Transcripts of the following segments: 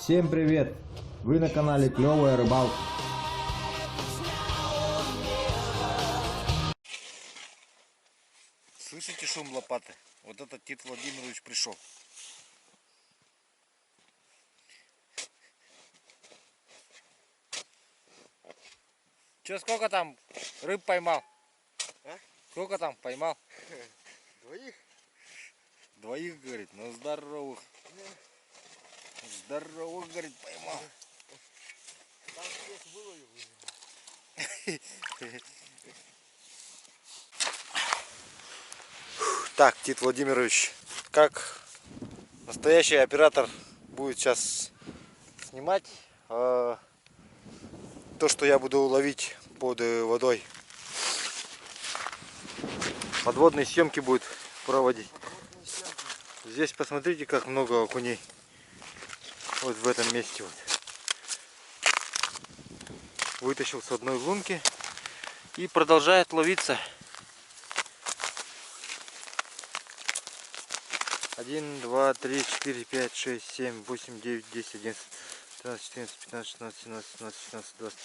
Всем привет! Вы на канале Клевая Рыбалка. Слышите шум лопаты? Вот этот Тит Владимирович пришел. Че, сколько там рыб поймал? А? Сколько там поймал? Двоих? Двоих, говорит, но здоровых. Здоровых, говорит, поймал. Там здесь выловил. Так, Тит Владимирович, как настоящий оператор будет сейчас снимать то, что я буду ловить под водой. Подводные съемки будет проводить. Здесь посмотрите, как много окуней. Вот в этом месте вот. Вытащил с одной лунки и продолжает ловиться. 1, 2, 3, 4, 5, 6, 7, 8, 9, 10, 11, 12, 14, 15, 16, 17, 18, 19, 20,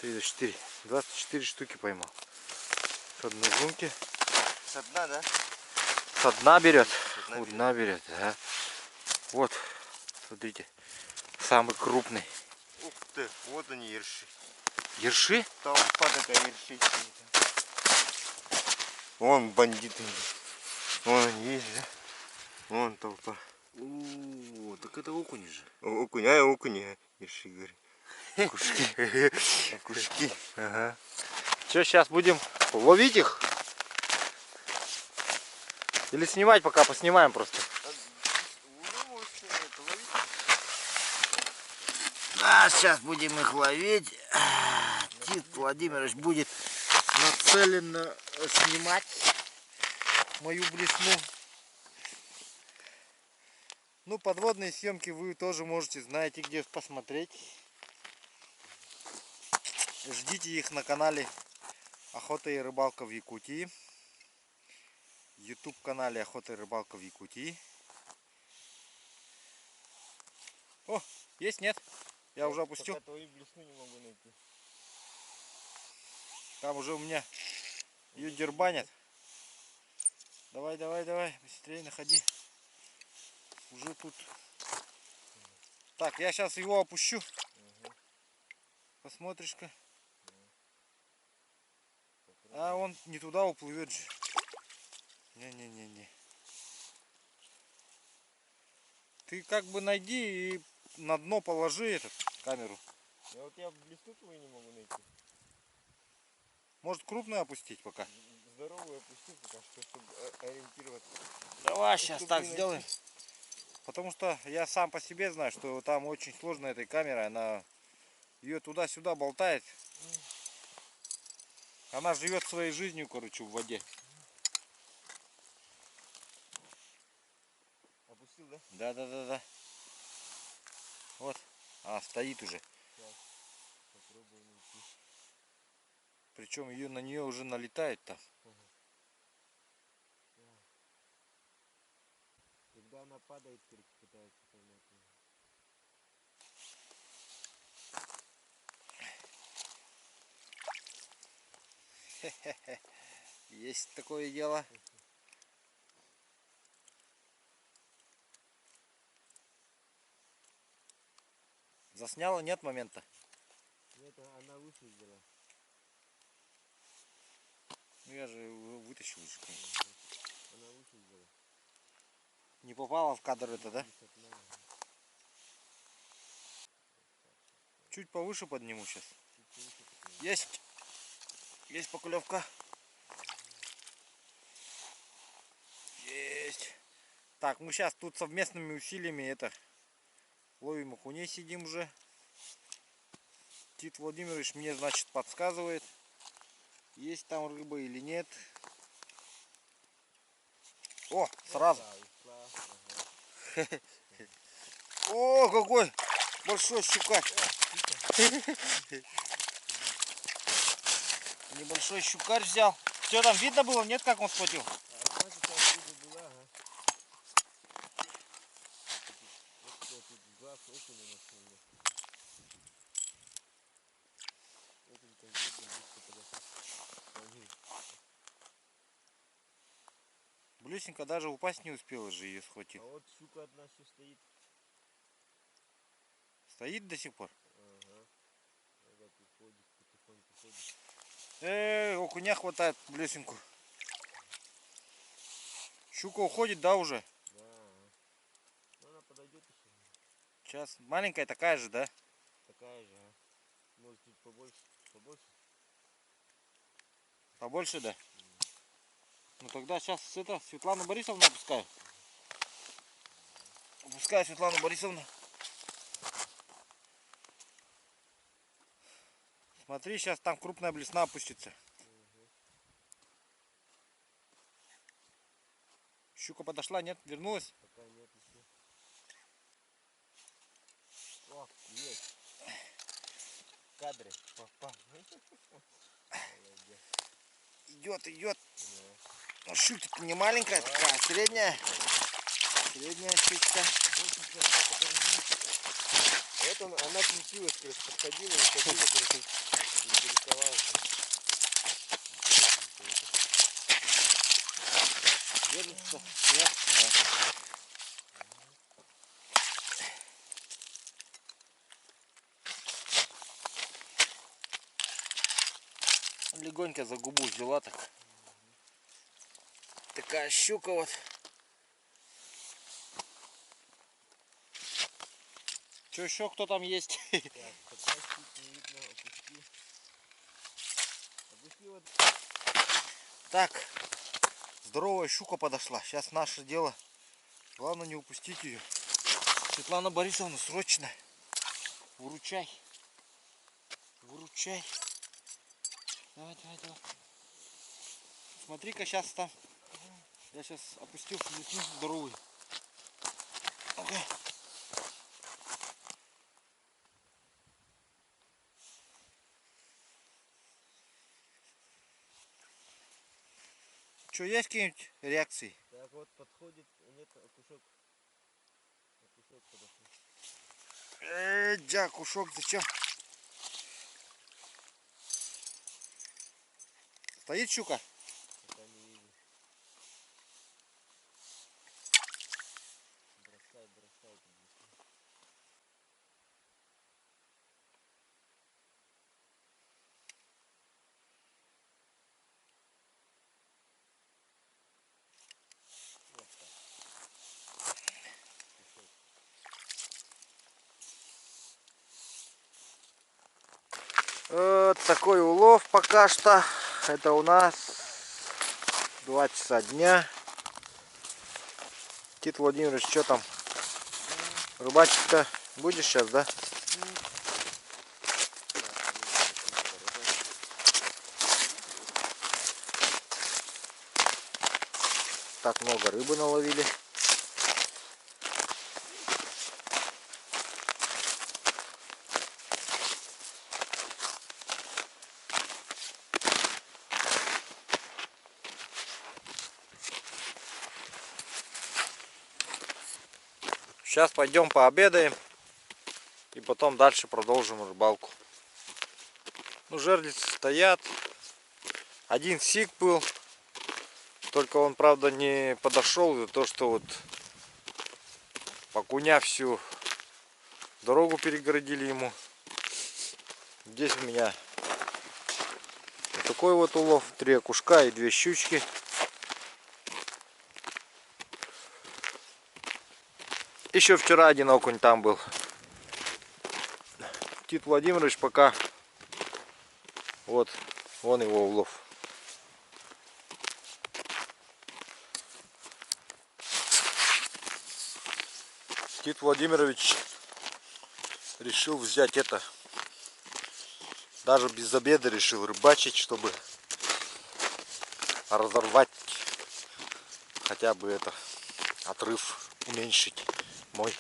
24. 24 штуки поймал. С одной лунки. Со дна, да? Со дна берет. Со дна У дна берет, да. Вот, смотрите, самый крупный. Ух ты, вот они ерши. Ерши? Толпа такая ерши. Вон бандиты. Вон они есть, да? Вон толпа. О, так это окуни же. Окунь, ерши, говорит. Кушки. Кушки. Ага. Что, сейчас будем ловить их? Или снимать, пока поснимаем просто? А, сейчас будем их ловить. Тит Владимирович будет нацеленно снимать мою блесну. Ну, подводные съемки вы тоже можете, знаете, где посмотреть. Ждите их на канале Охота и рыбалка в Якутии. YouTube канале Охота и рыбалка в Якутии. О, есть, нет? Я уже опустил. Пока твою блесну не могу найти. Там уже у меня ее дербанят. Давай, давай, давай, быстрее находи. Уже тут. Так, я сейчас его опущу. Посмотришь-ка. А он не туда уплывет же. Не-не-не-не. Ты как бы найди и на дно положи этот камеру. Я блесну твою не могу найти. Может, крупную опустить пока? Здоровую опусти пока что, чтобы ориентироваться. Давай сейчас Чтобы так не сделаем. найти. Потому что я сам по себе знаю, что там очень сложно этой камерой. Она ее туда-сюда болтает. Она живет своей жизнью, короче, в воде. Опустил, да? Да. Вот. А, стоит уже. Попробую найти. Причем ее на нее уже налетает там. Когда она падает, пытается поймать меня. Есть такое дело. Засняла, нет момента? Нет, она выше взяла. Ну я же его вытащил уже. Она выше взяла. Не попала в кадр это, да? Чуть повыше подниму сейчас. Есть. Есть поклевка. Есть. Так, мы сейчас тут совместными усилиями это ловим окуней, сидим уже. Тит Владимирович мне, значит, подсказывает, есть там рыба или нет. О, сразу. О, какой большой щукарь. Небольшой щукарь взял. Что там видно было? Нет, как он схватил? раз окуня нашел. Окунь конкретно близко подошел. Блюсенька даже упасть не успела же, ее А схватил. вот щука одна еще стоит. Стоит до сих пор? Ага. Вот уходит, потихоньку ходит. Окуня хватает блюсеньку. Щука уходит, да, уже? Да. Ну, она подойдет еще. Сейчас. Маленькая такая же, да? Такая же, а? Может чуть побольше. Побольше? Побольше, да? Ну тогда сейчас это Светлану Борисовну опускаю. Опускаю Светлану Борисовну. Смотри, сейчас там крупная блесна опустится. Щука подошла, нет? Вернулась? Пока нет еще. О, есть. В кадре попал. Молодец. Идет, идет. Да. Ну, щука не маленькая, такая средняя. Средняя щучка. Вот она крутилась, короче, подходила и ходила, короче, интересовалась. Держится? Нет? Легонько за губу взяла так. Такая щука вот. Че еще кто там есть? Так, пока чуть не видно, опусти. Опусти вот. Так, здоровая щука подошла. Сейчас наше дело. Главное не упустить ее. Светлана Борисовна, срочно. Выручай. Выручай. Давай, давай, давай. Смотри-ка, сейчас там. Я сейчас опустил блесну здоровую. Ага. Что, есть какие-нибудь реакции? Так вот подходит, нет, окушок. Окушок подошел. Дя, кушок, зачем? Стоит щука? Пока не вижу. Бросай, бросай. Вот так. Вот такой улов пока что. Это у нас 2 часа дня. Тит Владимирович, что там? Рыбачить-то будешь сейчас, да? Так много рыбы наловили. Сейчас пойдем пообедаем и потом дальше продолжим рыбалку. Ну, жерлицы стоят. Один сик был, только он, правда, не подошел из-за того, что вот окуня всю дорогу перегородили ему. Здесь у меня вот такой вот улов: 3 окушка и 2 щучки. Еще вчера один окунь там был. Тит Владимирович пока вот, вон его улов. Тит Владимирович решил взять это, даже без обеда решил рыбачить, чтобы разорвать хотя бы это, отрыв уменьшить мой.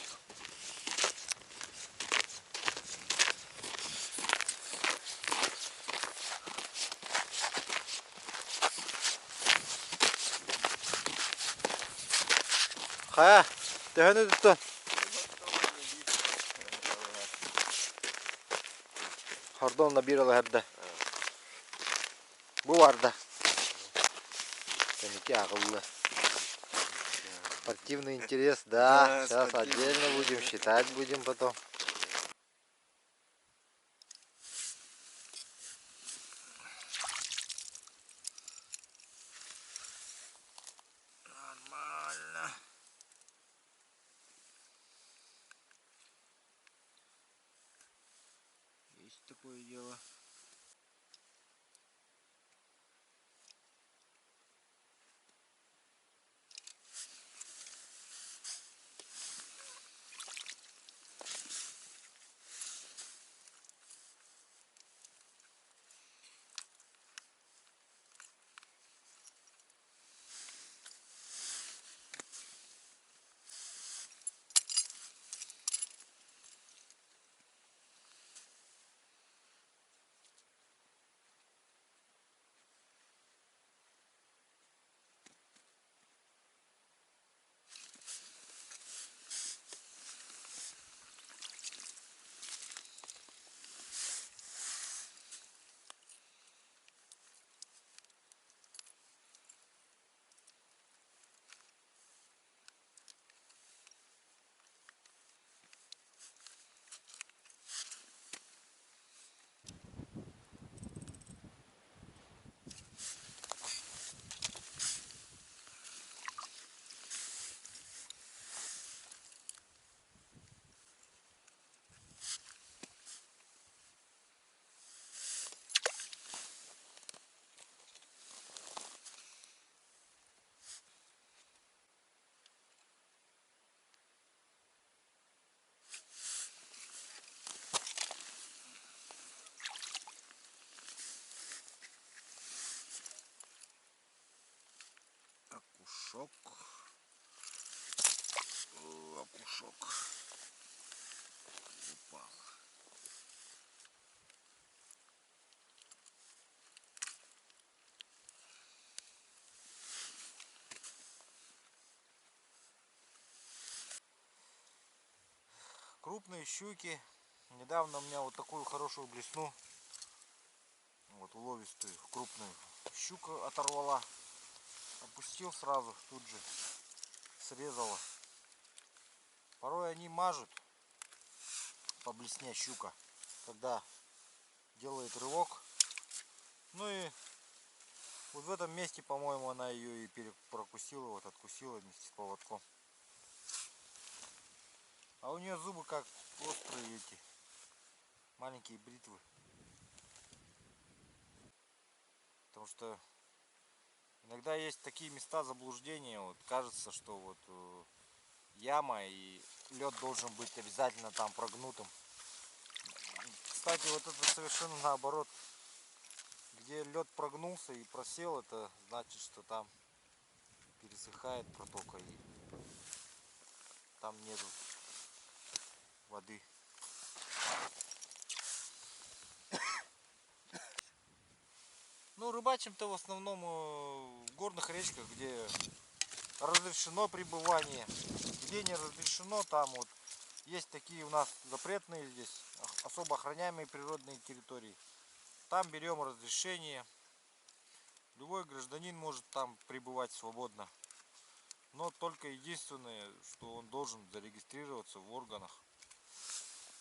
Ха, ты что? Oradan da bir herhalde. Bu var da. Seninki akıllı. Спортивный интерес, да. Да, Сейчас спортивный отдельно будем интерес. считать, будем потом. Нормально. Есть такое дело. Окушок. О, окушок. Упал. Крупные щуки. Недавно у меня вот такую хорошую блесну. Вот уловистую, крупную щука оторвала. Опустил сразу, тут же срезала. Порой они мажут по блесне щука, когда делает рывок. Ну и вот в этом месте, по-моему, она ее и прокусила, вот откусила вместе с поводком. А у нее зубы как острые эти, маленькие бритвы. Потому что иногда есть такие места заблуждения, вот кажется, что вот яма и лед должен быть обязательно там прогнутым. Кстати, вот это совершенно наоборот. Где лед прогнулся и просел, это значит, что там пересыхает протока и там нету воды. Ну, рыбачим-то в основном в горных речках, где разрешено пребывание. Где не разрешено, там вот есть такие у нас запретные здесь, особо охраняемые природные территории. Там берем разрешение. Любой гражданин может там пребывать свободно. Но только единственное, что он должен зарегистрироваться в органах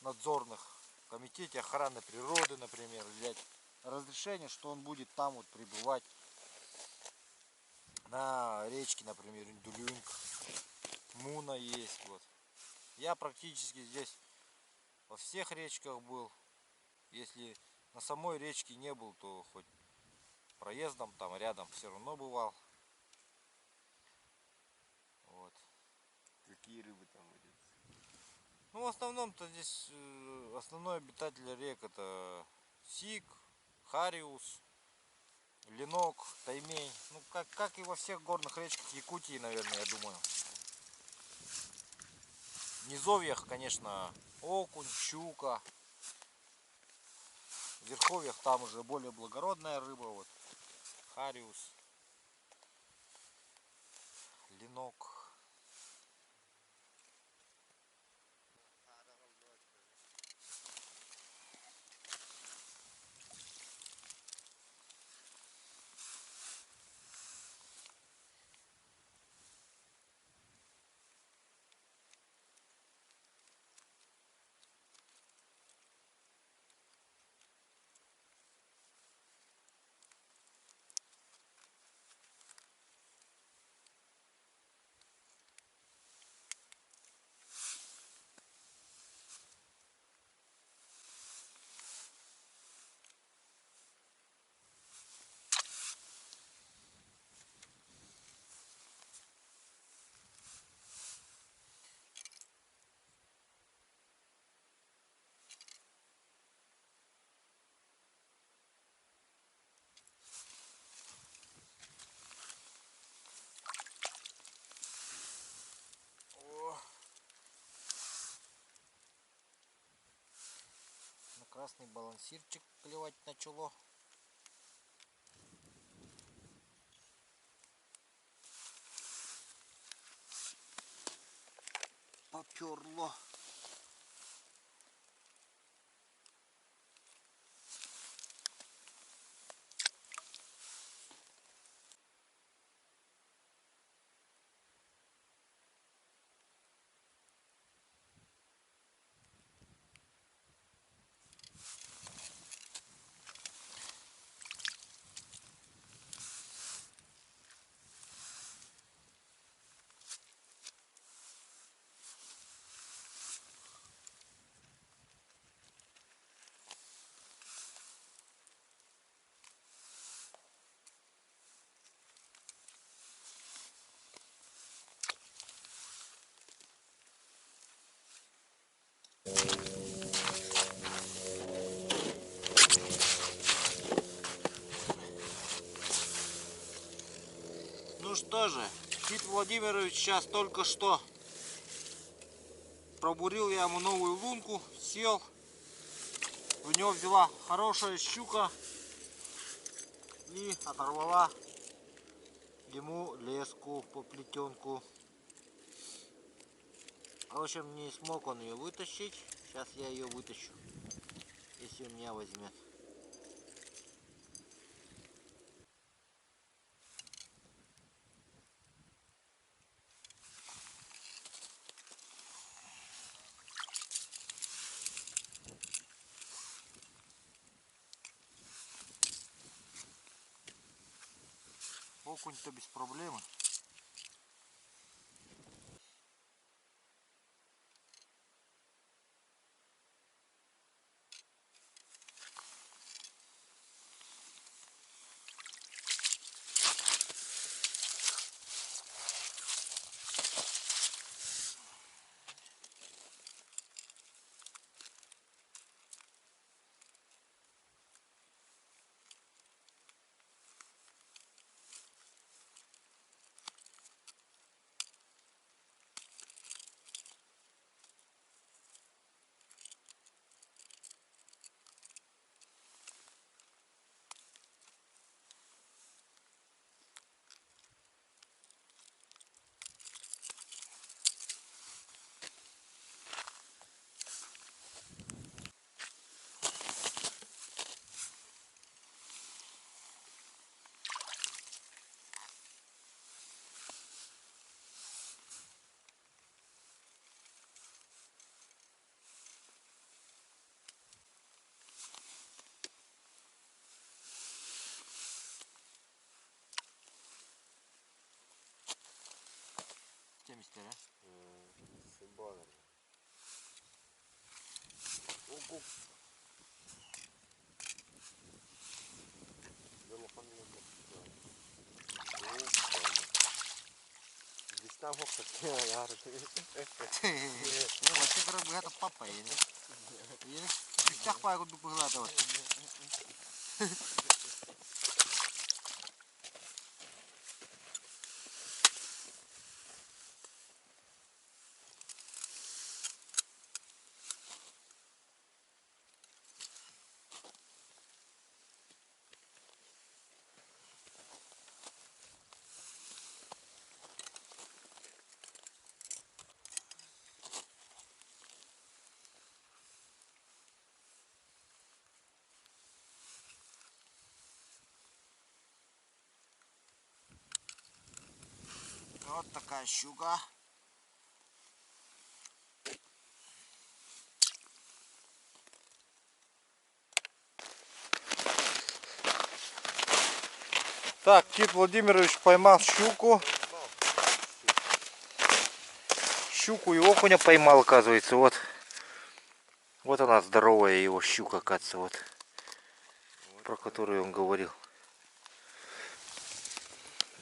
надзорных, в комитете охраны природы, например, взять разрешение, что он будет там вот пребывать на речке, например, Индулюньк, Муна есть вот. Я практически здесь во всех речках был. Если на самой речке не был, то хоть проездом там рядом все равно бывал. Вот. Какие рыбы там водятся? Ну, в основном-то здесь основной обитатель рек это сик, хариус, ленок, таймень. Ну, как и во всех горных речках Якутии, наверное, я думаю. В низовьях, конечно, окунь, щука. В верховьях там уже более благородная рыба, вот, хариус, ленок. Красный балансирчик клевать начало. Поперло. Ну что же, Кит Владимирович сейчас только что пробурил я ему новую лунку, сел, в него взяла хорошая щука и оторвала ему леску по плетенку. В общем, не смог он ее вытащить, сейчас я ее вытащу, если у меня возьмет. Окунь-то без проблемы. Мистер, Симбанер. Ого. Здесь там вот такие яры. вот ты ребята папа и пистях по году погладывать. Вот такая щука. Так, Кит Владимирович поймал щуку. Щуку и окуня поймал, оказывается. Вот. Вот она, здоровая его щука, оказывается, вот. Про которую он говорил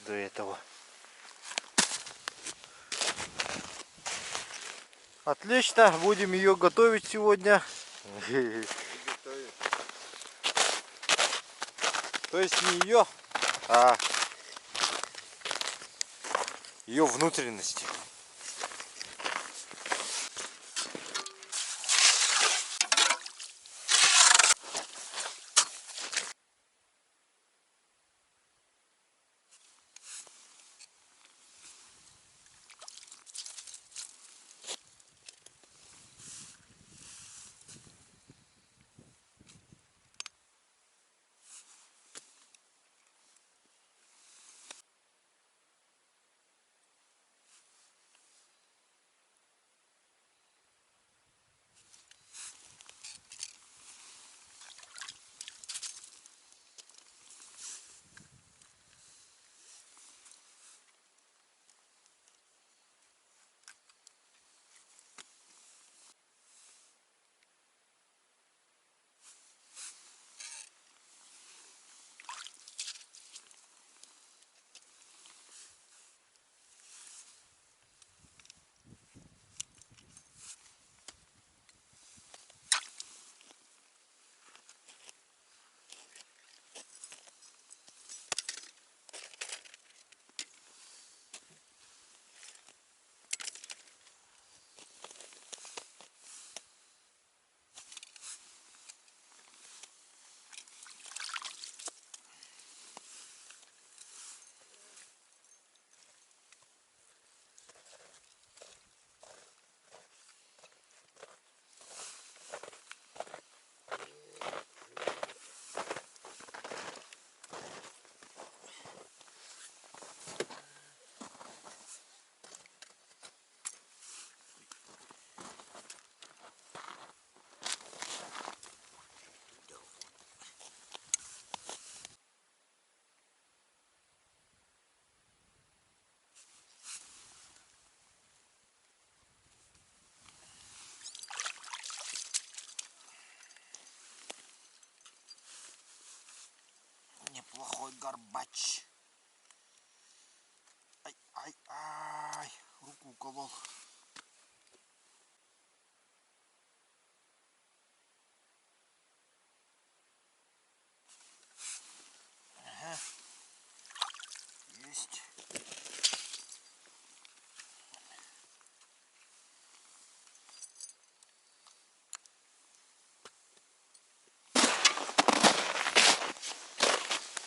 до этого. Отлично, будем ее готовить сегодня. То есть не ее, а ее внутренности.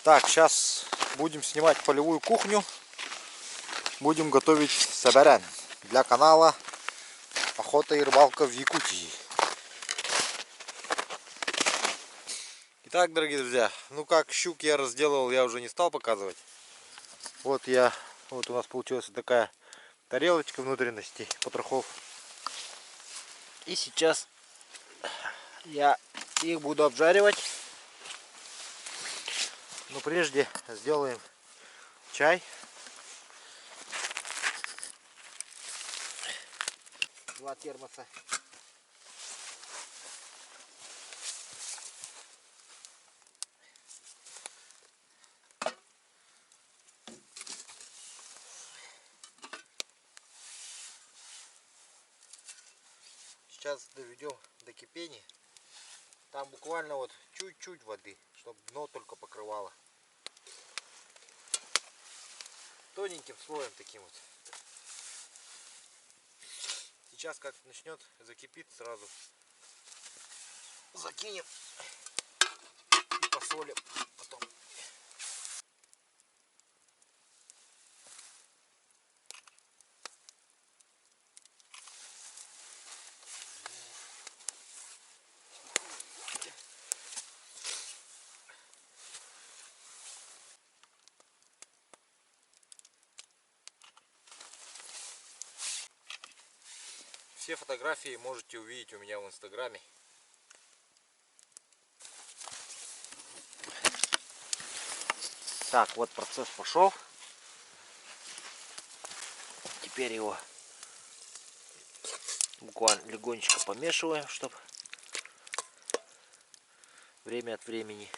Так, сейчас будем снимать полевую кухню. Будем готовить сабарян для канала Охота и рыбалка в Якутии. Итак, дорогие друзья, ну как щук я разделывал, я уже не стал показывать. Вот у нас получилась такая тарелочка внутренности потрохов. И сейчас я их буду обжаривать. Но прежде сделаем чай. 2 термоса. Сейчас доведем до кипения. Там буквально вот чуть-чуть воды, чтобы дно только покрывало. Тоненьким слоем таким вот. Сейчас как начнет закипит, сразу закинем и посолим потом. Все фотографии можете увидеть у меня в инстаграме. Так, вот процесс пошел. Теперь его буквально легонечко помешиваем, чтобы время от времени.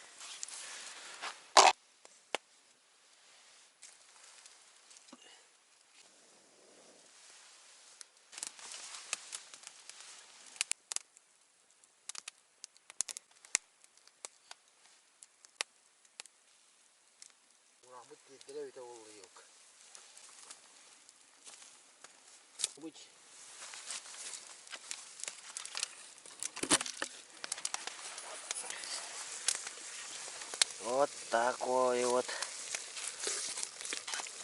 Вот такой вот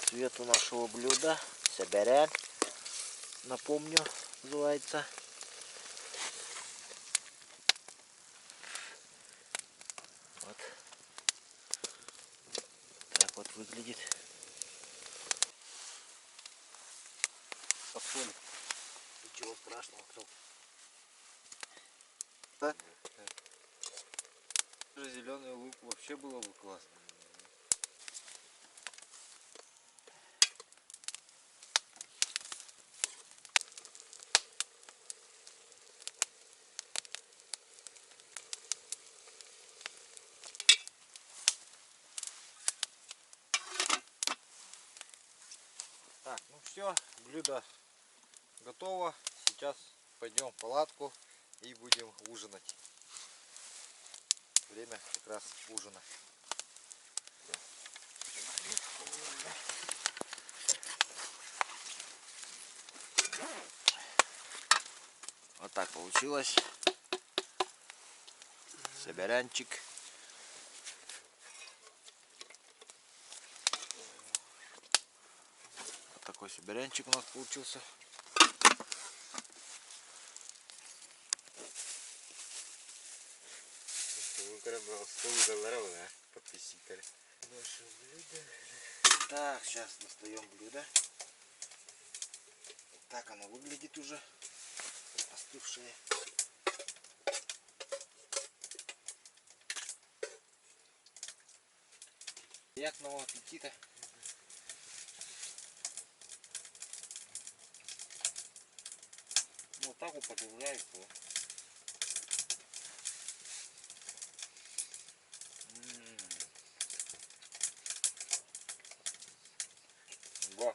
цвет у нашего блюда. Сабарян, напомню, называется. Вот так вот выглядит. Посолим. Ничего страшного, кто. Да? Зеленый лук вообще было бы классно. Так, ну все, блюдо готово. Сейчас пойдем в палатку и будем ужинать. Время как раз ужина. Вот так получилось. Сабарянчик. Вот такой сабарянчик у нас получился. $100, да, подписчиками. Наше блюдо. Так, сейчас достаем блюдо. Так оно выглядит уже. Остывшее. Приятного аппетита. Вот так употребляется. Во.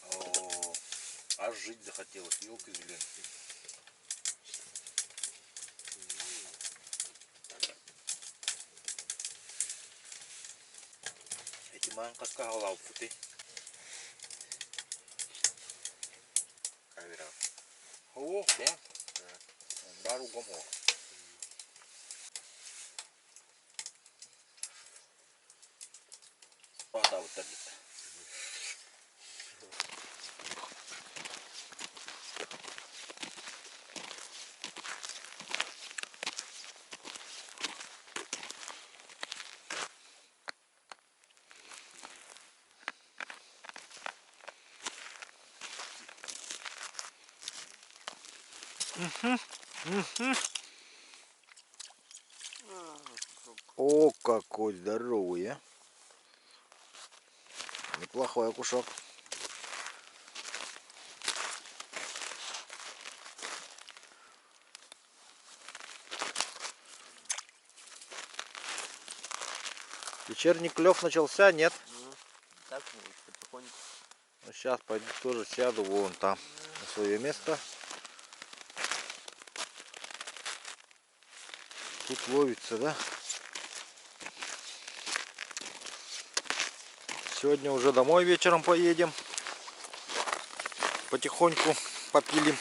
О, аж жить захотелось, елки-зеленки. Mangkat ka laut putih. Камера. Oh, Да? baru gomo. Tahu tadi. О, какой здоровый, а. Неплохой кусок. Вечерний клев начался, нет? Так вот, потихоньку. Ну, сейчас пойду тоже сяду вон там на свое место. Тут ловится, да? Сегодня уже домой вечером поедем. Потихоньку попилим.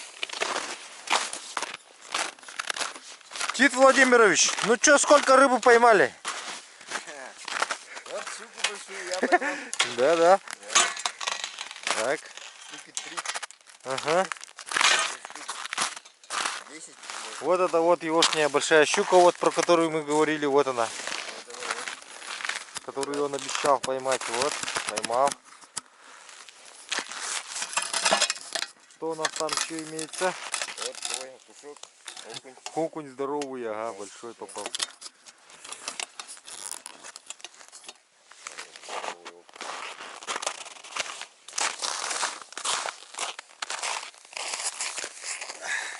Тит Владимирович, ну чё, сколько рыбы поймали? Вот щуку большую я поймал. Да. Так. Штуки 3, Ага. 10. Вот это вот егошняя большая щука, вот про которую мы говорили, вот она. Которую он обещал поймать. Вот, поймал. Что у нас там еще имеется? Вот твой кусок. Окунь. Окунь здоровый, ага, большой попался.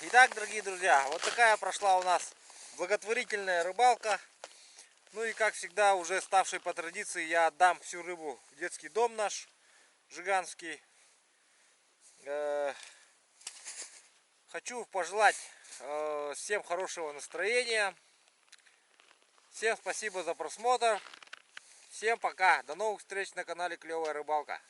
Итак, дорогие друзья, вот такая прошла у нас благотворительная рыбалка. Ну и как всегда, уже ставшей по традиции, я отдам всю рыбу в детский дом наш, Жиганский. Хочу пожелать всем хорошего настроения. Всем спасибо за просмотр. Всем пока. До новых встреч на канале Клевая Рыбалка.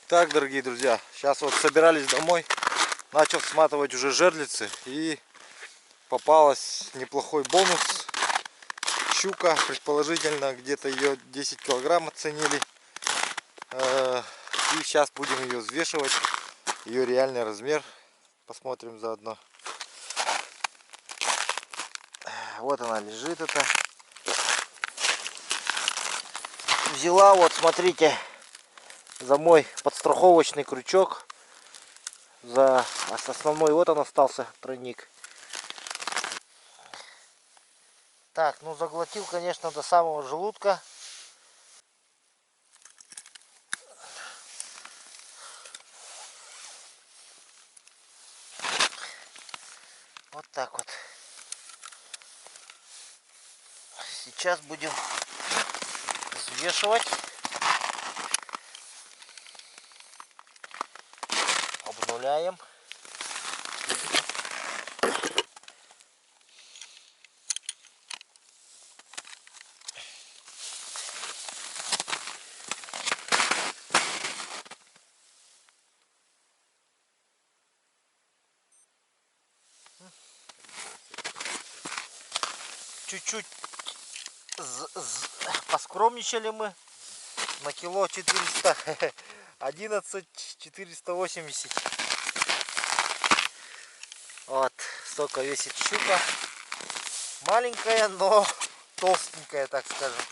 Так, дорогие друзья, сейчас вот собирались домой. Начал сматывать уже жерлицы. И попалась неплохой бонус. Щука, предположительно, где-то ее 10 килограмм оценили. И сейчас будем ее взвешивать. Ее реальный размер. Посмотрим заодно. Вот она лежит, это. Взяла, вот смотрите, за мой подстраховочный крючок. За основной вот он остался, тройник. Так, ну заглотил, конечно, до самого желудка. Вот так вот. Сейчас будем взвешивать. Обнуляем. Чуть-чуть поскромничали мы. На кило 400. 11 480. Вот столько весит щука. Маленькая, но толстенькая, так скажем.